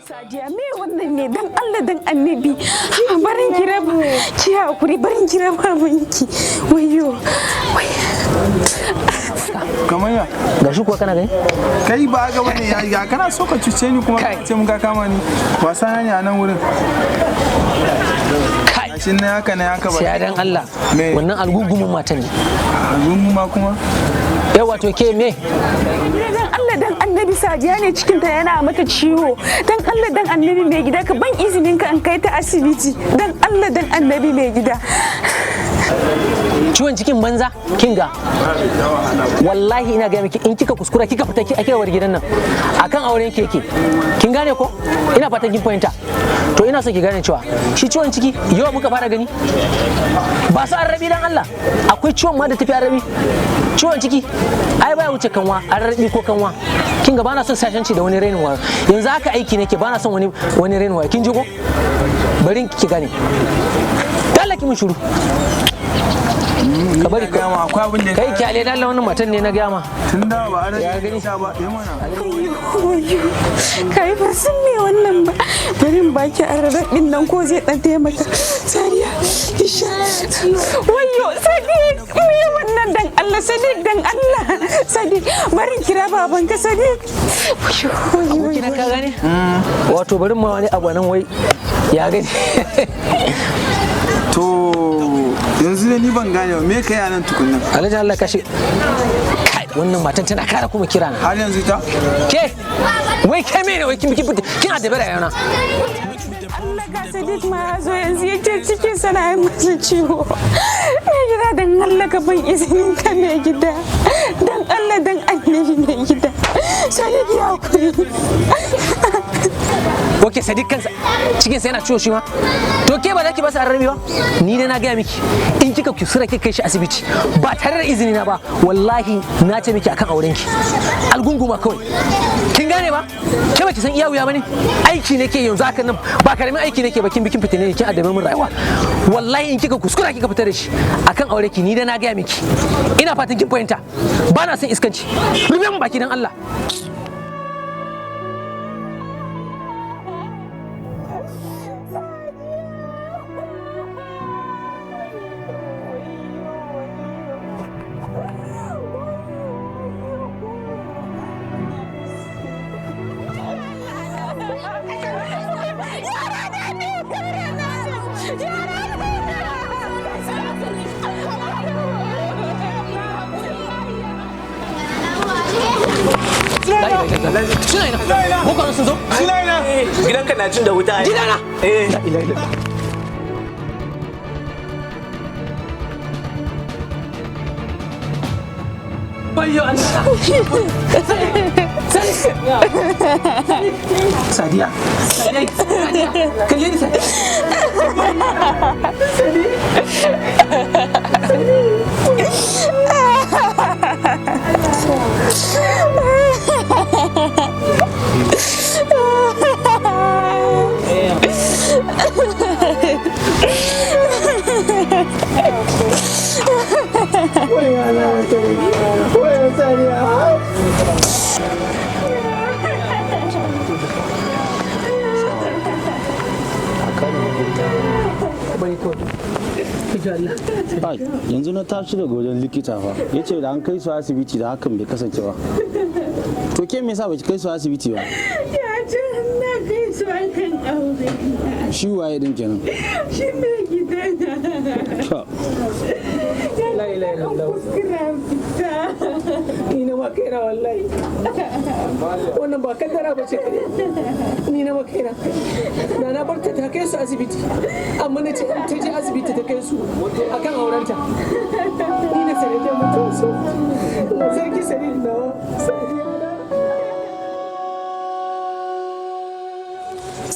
Sadiya me wannan ne dan Allah dan Annabi barin kira ba ki hakuri barin kira ba manki wayo kamar ya gashi kuwa kana gani kai ba ga wani ya kana so ka cuce ni kuma ce mun ka kama ni wasa ne a nan wurin shin ne haka ba sai dan Allah wannan algugumin matan ne alguguma kuma yawa to ke me dan Allah dan Annabi Sadiya ne cikin ta yana mata ciwo dan Allah dan Annabi mai gida ka ban izinin ka an kai ta asibiti dan Allah dan Annabi mai gida ciwon cikin banza kinga wallahi ina ga miki in kika kuskura kika fita ake war gidan nan akan auren keke kin gane ko ina fatan kin fahimta to ina so ki gane cewa shi ciwon ciki yau muka fara gani ba su arrabi dan Allah akwai ciwon ma da tafi arrabi ciwon ciki ai baya wuce kanwa arrabi ko kanwa kinga bana son sashanci da wani rainin wayo yanzu haka aiki nake bana son wani rainin wayo kin ji ko bari ki gane dalla ki mun shiru ka bari gama akwai abin da kai kyale dan Allah wannan matan ne na gama tunda ba a ya gani sha ba mana kai ba sun me wannan ba bari in baki arrabin nan ko zai dan taimaka Sadiya isha wayo Sadiq me wannan dan Allah Sadiq dan Allah Sadiq bari kira baban ka Sadiq wayo kina ka gane wato bari ma wani abu nan wai ya gani to yanzu ne ni ban gane me kai anan tukunnan Alhaji Allah kashi wannan matan tana kara kuma kira na har yanzu ta ke wai kai me ne wai kin kina da bara yana Allah ka Sadiq ma zo yanzu yake cikin sana masa ciwo mai gida dan Allah ka ban izinin ka mai gida dan Allah dan Annabi mai gida Sadiq ya kuri Oke Sadiq kansa cikin sa yana ciwo shi ma to ke ba za ki ba sa arrabi ba ni dai na gaya miki in kika kusura kika kai shi asibiti ba tare da izini na ba wallahi na ce miki akan auren ki algunguma kawai kin gane ba ke ba ki san iya wuya bane aiki nake yanzu haka nan ba karamin aiki nake ba kin bikin fitine ne kin adabe mun rayuwa wallahi in kika kuskura kika fita da shi akan aure ki ni dai na gaya miki ina fatan kin fahimta ba na son iskanci rume mun baki dan Allah Suna ina. Boko sun zo? Suna ina. Gidanka na cin da wuta. Gidana. La ilaha illallah. Bayyo Allah. Sadiya. Sadiya. Kalle ni Sadiya. yanzu na tashi daga wajen likita fa ya ce da an kai su asibiti da hakan bai kasance ba to ke me yasa baki kai su asibiti ba ya ce na kai su akan aure shi waye din kenan shi ne gidana La ilaha illallah. Ni na makaira wallahi. Wannan ba kaddara ba ce kare. Ni na makaira. Da na bar ta kai su asibiti. Amma na ce ta je asibiti ta kai su akan aurenta. Ni na sare da mutum so. Sarki sare nawa.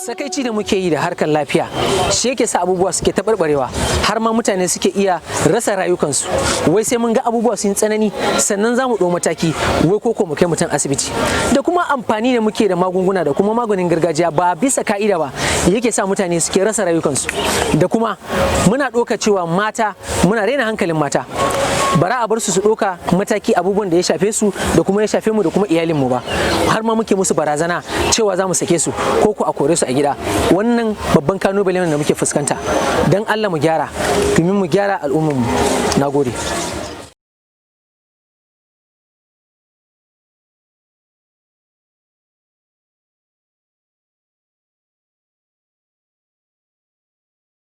Sakaici da muke yi da harkar lafiya shi yake sa abubuwa suke taɓarɓarewa har ma mutane suke iya rasa rayukansu wai sai mun ga abubuwa sun tsanani sannan za mu ɗau mataki wai ko mu kai mutum asibiti da kuma amfani da muke da magunguna da kuma maganin gargajiya ba bisa ka'ida ba yake sa mutane suke rasa rayukansu da kuma muna ɗauka cewa mata muna raina hankalin mata bara a bar su ɗauka mataki abubuwan da ya shafe su da kuma ya shafe mu da kuma iyalin mu ba, har ma muke musu barazana cewa za mu sake su ko ku a kore su a gida. Wannan babban kalubale ne da muke fuskanta. Dan Allah mu gyara domin mu gyara al'ummar mu. Nagode.